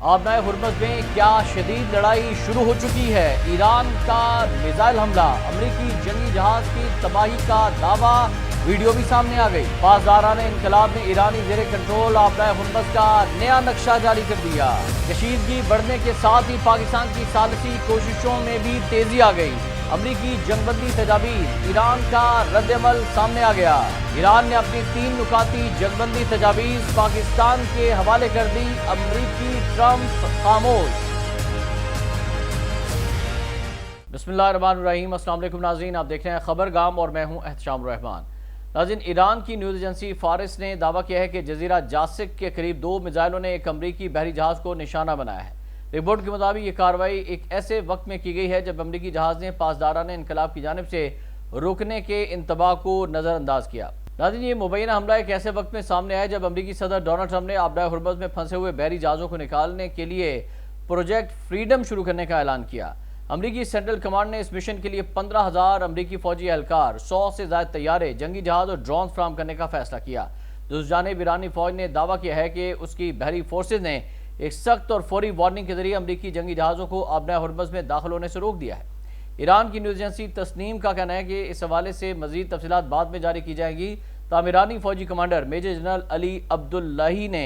आबनाए हुर्मज़ में क्या शदीद लड़ाई शुरू हो चुकी है। ईरान का मिसाइल हमला, अमरीकी जंगी जहाज की तबाही का दावा, वीडियो भी सामने आ गई। पासदारान इनकलाब ने ईरानी ज़ेरे कंट्रोल आबनाए हुर्मज़ का नया नक्शा जारी कर दिया। कशीदगी बढ़ने के साथ ही पाकिस्तान की सालिसी कोशिशों में भी तेजी आ गई। अमरीकी जंगबंदी तजावीज़, ईरान का रद्दअमल सामने आ गया। ईरान ने अपनी 3 नुकाती जंगबंदी तजावीज़ पाकिस्तान के हवाले कर दी। अमरीकी ट्रंप खामोश। बिस्मिल्लाहिर्रहमानिर्रहीम। अस्सलाम वालेकुम नाज़रीन, आप देख रहे हैं खबरगाम और मैं हूं एहतशाम रहमान। नाज़रीन, ईरान की न्यूज़ एजेंसी फारिस ने दावा किया है कि जजीरा जासिक के करीब 2 मिसाइलों ने एक अमरीकी बहरी जहाज़ को निशाना बनाया है। रिपोर्ट के मुताबिक ये कार्रवाई एक ऐसे वक्त में की गई है जब अमरीकी जहाज़ ने पासदारान इनकलाब की जानिब से रुकने के इंतबाह को नज़रअंदाज किया। नाज़रीन, ये मुबैना हमला एक ऐसे वक्त में सामने आया जब अमरीकी सदर डोनाल्ड ट्रंप ने आबनाए हुर्मज़ में फंसे हुए बहरी जहाज़ों को निकालने के लिए प्रोजेक्ट फ्रीडम शुरू करने का ऐलान किया। अमरीकी सेंट्रल कमांड ने इस मिशन के लिए 15,000 अमरीकी फौजी एहलकार, 100 से ज़ायद तैयारे, जंगी जहाज़ और ड्रोन फराहम करने का फैसला किया। दूसरी जानिब ईरानी फौज ने दावा किया है कि उसकी बहरी फोर्सेज ने एक सख्त और फौरी वार्निंग के जरिए अमरीकी जंगी जहाज़ों को आबनाए हुर्मज़ में दाखिल होने से रोक दिया है। ईरान की न्यूज़ एजेंसी तस्नीम का कहना है कि इस हवाले से मज़ीद तफसीलात बाद में जारी की जाएंगी। ताहम ईरानी फौजी commander major general Ali Abdullahi ने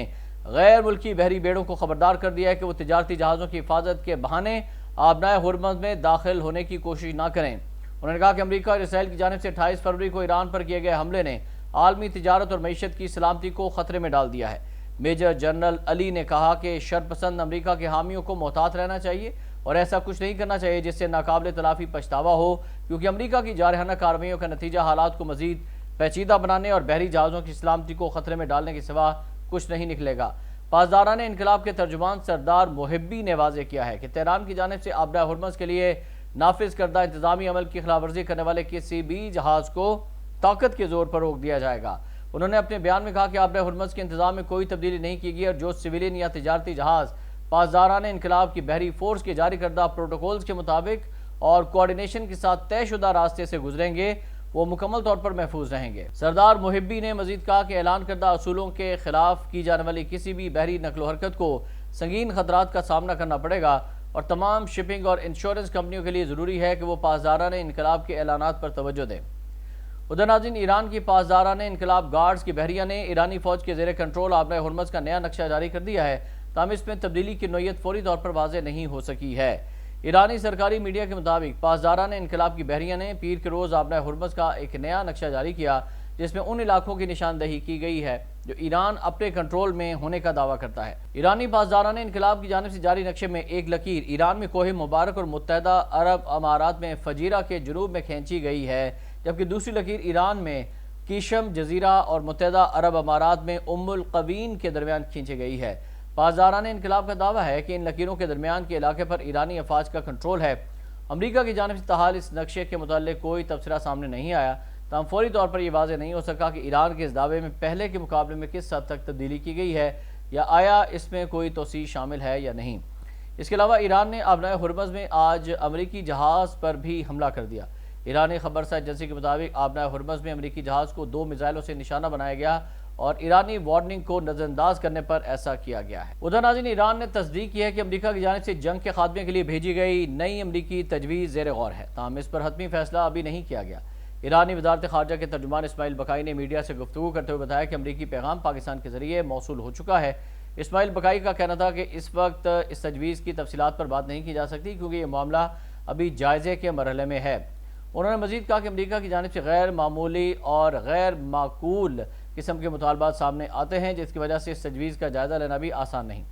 गैर मुल्की बहरी बेड़ों को खबरदार कर दिया है कि वो तिजारती जहाज़ों की हिफाजत के बहाने आबनाए हुर्मज़ में दाखिल होने की कोशिश न करें। उन्होंने कहा कि अमरीका और इसराइल की जानिब से 28 फरवरी को ईरान पर किए गए हमले ने आलमी तिजारत और मईशत की सलामती को खतरे में डाल दिया है। मेजर जनरल अली ने कहा कि शरपसंद अमरीका के हामियों को मोहतात रहना चाहिए और ऐसा कुछ नहीं करना चाहिए जिससे नाकाबिले तलाफी पछतावा हो, क्योंकि अमरीका की जारहाना कार्रवाइयों का नतीजा हालात को मजीद पेचीदा बनाने और बहरी जहाज़ों की सलामती को खतरे में डालने के सिवा कुछ नहीं निकलेगा। पासदारान इनकलाब के तर्जुमान सरदार मुहिब्बी ने वाज़ेह किया है कि तेहरान की जानिब से आबनाए हुर्मज़ के लिए नाफिज करदा इंतजामी अमल की खिलाफवर्जी करने वाले किसी भी जहाज़ को ताकत के जोर पर रोक दिया जाएगा। उन्होंने अपने बयान में कहा कि आबनाए हुर्मज़ के इंतजाम में कोई तब्दीली नहीं की गई और जो सिविलियन या तिजारती जहाज़ पासदारान इनकलाब की बहरी फोर्स के जारी करदा प्रोटोकॉल्स के मुताबिक और कोऑर्डिनेशन के साथ तयशुदा रास्ते से गुजरेंगे वो मुकम्मल तौर पर महफूज रहेंगे। सरदार मुहिब्बी ने मजीद कहा कि ऐलान करदा असूलों के खिलाफ की जाने वाली किसी भी बहरी नकलो हरकत को संगीन खतरात का सामना करना पड़ेगा और तमाम शिपिंग और इंश्योरेंस कंपनियों के लिए ज़रूरी है कि वो पासदारान इनकलाब के ऐलानात पर तवज्जो दें। उधर नाज़रीन, ईरान की पासदारान इनकलाब गार्ड्स की बहरिया ने ईरानी फौज के ज़ेरे कंट्रोल आबनाए हुर्मज़ का नया नक्शा जारी कर दिया है, ताहम इसमें तब्दीली की नोयत फौरी तौर पर वाज़ेह नहीं हो सकी है। ईरानी सरकारी मीडिया के मुताबिक पासदारान इनकलाब की बहरिया ने पीर के रोज़ आबनाए हुर्मज़ का एक नया नक्शा जारी किया जिसमें उन इलाकों की निशानदही की गई है जो ईरान अपने कंट्रोल में होने का दावा करता है। ईरानी पासदारान इनकलाब की जानिब से जारी नक्शे में एक लकीर ईरान में कोहे मुबारक और मुत्तहदा अरब अमारात में फजीरा के जुनूब में खींची गई है, जबकि दूसरी लकीर ईरान में कीशम जजीरा और मुत्तहदा अरब अमारात में उम्मुल कवीन के दरमियान खींची गई है। पासदारान इनकलाब का दावा है कि इन लकीरों के दरमियान के इलाके पर ईरानी अफवाज का कंट्रोल है। अमरीका की जानिब से ताहाल इस नक्शे के मुताल्लिक कोई तबसरा सामने नहीं आया, तमाम फौरी तौर पर यह वाज़ेह नहीं हो सका कि ईरान के इस दावे में पहले के मुकाबले में किस हद तक तब्दीली की गई है या आया इसमें कोई तोसी शामिल है या नहीं। इसके अलावा ईरान ने आबनाए हुर्मज़ में आज अमरीकी जहाज़ पर भी हमला कर दिया। ईरानी खबरसा एजेंसी के मुताबिक आबनाए हुर्मज़ में अमरीकी जहाज़ को 2 मिसाइलों से निशाना बनाया गया और ईरानी वार्निंग को नज़रअंदाज करने पर ऐसा किया गया है। उधर नाज़रीन, ईरान ने तस्दीक की है कि अमरीका की जानिब से जंग के खात्मे के लिए भेजी गई नई अमरीकी तजवीज़ ज़ेर गौर है, ताहम इस पर हतमी फैसला अभी नहीं किया गया। ईरानी वज़ारत ख़ारजा के तर्जुमान इस्माइल बकाई ने मीडिया से गुफ्तगू करते हुए बताया कि अमरीकी पैगाम पाकिस्तान के जरिए मौसूल हो चुका है। इस्माइल बकाई का कहना था कि इस वक्त इस तजवीज़ की तफसीलात पर बात नहीं की जा सकती क्योंकि ये मामला अभी जायज़े के मरहले में है। उन्होंने मज़ीद कहा कि अमरीका की जानिब से गैर मामूली और गैर माकूल किस्म के मुतालबात सामने आते हैं जिसकी वजह से इस तजवीज़ का जायज़ा लेना भी आसान नहीं।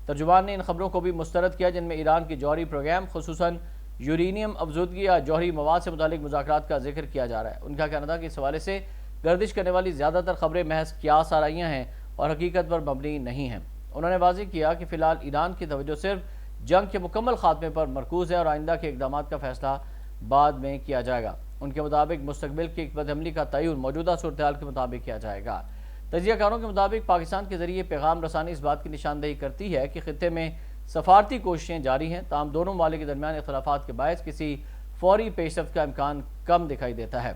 तर्जुमान ने इन खबरों को भी मुस्तरद किया जिनमें ईरान की जौहरी प्रोग्राम खुसूसन यूरेनियम अफजूदगी या जौहरी मवाद से मुतालिक मुज़ाकरात का जिक्र किया जा रहा है। उनका कहना था कि इस हवाले से गर्दिश करने वाली ज़्यादातर खबरें महज क्यास आराइयाँ हैं और हकीकत पर मबनी नहीं हैं। उन्होंने वाज़ेह किया कि फ़िलहाल ईरान की तवज्जो सिर्फ जंग के मुकम्मल खात्मे पर मरकूज़ है और आइंदा के इक़दाम का फ़ैसला बाद में किया जाएगा। उनके मुताबिक मुस्तकबिल की हिकमत-ए-अमली का तयन मौजूदा सूरत-ए-हाल के मुताबिक किया जाएगा। तजियाकारों के मुताबिक पाकिस्तान के जरिए पैगाम रसानी इस बात की निशानदही करती है कि खित्ते में सफारती कोशिशें जारी हैं, ताहम दोनों ममालिक के दरमियान इख्तलाफात के बायस किसी फौरी पेशरफ्त का इम्कान कम दिखाई देता है।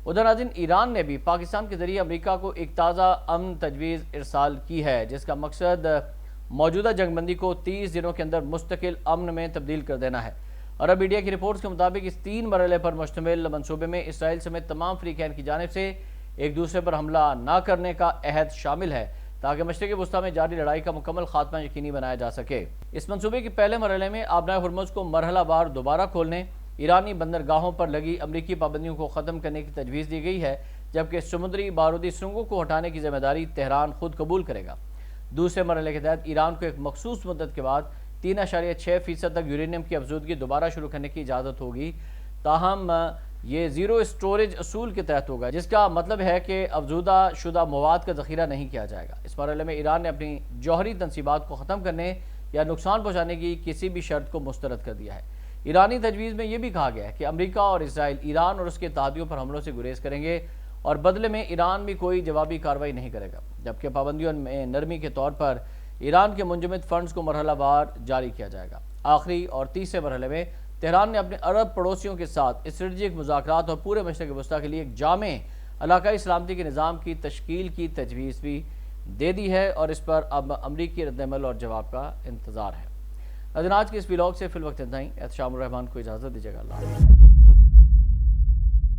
उधर नाज़रीन, ईरान ने भी पाकिस्तान के जरिए अमरीका को एक ताज़ा अमन तजवीज़ इरसाल की है जिसका मकसद موجودہ جنگ بندی کو 30 دنوں کے اندر مستقل امن میں تبدیل کر دینا ہے۔ عرب میڈیا کی رپورٹس کے مطابق اس 3 مرحلے پر مشتمل منصوبے میں اسرائیل سمیت تمام فریقین کی جانب سے ایک دوسرے پر حملہ نہ کرنے کا عہد شامل ہے تاکہ مشرق وسطیٰ میں جاری لڑائی کا مکمل خاتمہ یقینی بنایا جا سکے۔ اس منصوبے کے پہلے مرحلے میں آبنائے ہرمز کو مرحلہ وار دوبارہ کھولنے، ایرانی بندرگاہوں پر لگی امریکی پابندیوں کو ختم کرنے کی تجویز دی گئی ہے، جبکہ سمندری بارودی سرنگوں کو ہٹانے کی ذمہ داری تہران خود قبول کرے گا۔ دوسرے مرحلے کے تحت ایران کو ایک مخصوص مدت کے بعد 3.6% تک یورینیم کی افزودگی دوبارہ شروع کرنے کی اجازت ہوگی، تاہم یہ زیرو اسٹوریج اصول کے تحت ہوگا، جس کا مطلب ہے کہ افزودہ شدہ مواد کا ذخیرہ نہیں کیا جائے گا۔ اس مرحلے میں ایران نے اپنی جوہری تنصیبات کو ختم کرنے یا نقصان پہنچانے کی کسی بھی شرط کو مسترد کر دیا ہے۔ ایرانی تجویز میں یہ بھی کہا گیا ہے کہ امریکہ اور اسرائیل ایران اور اس کے اتحادیوں پر حملوں سے گریز کریں گے اور بدلے میں ایران بھی کوئی جوابی کارروائی نہیں کرے گا، جبکہ پابندیوں میں نرمی کے طور پر ایران کے منجمد فنڈز کو مرحلہ وار جاری کیا جائے گا۔ آخری اور تیسرے مرحلے میں تہران نے اپنے عرب پڑوسیوں کے ساتھ اسٹریٹجک مذاکرات اور پورے مشرق وسطیٰ کے لیے ایک جامع علاقائی سلامتی کے نظام کی تشکیل کی تجویز بھی دے دی ہے اور اس پر اب امریکی رد عمل اور جواب کا انتظار ہے۔ آج کے اس ویلاگ سے فی الوقت اتنا ہی۔ احتشام الرحمان کو اجازت دیجیے گا۔ اللہ حافظ۔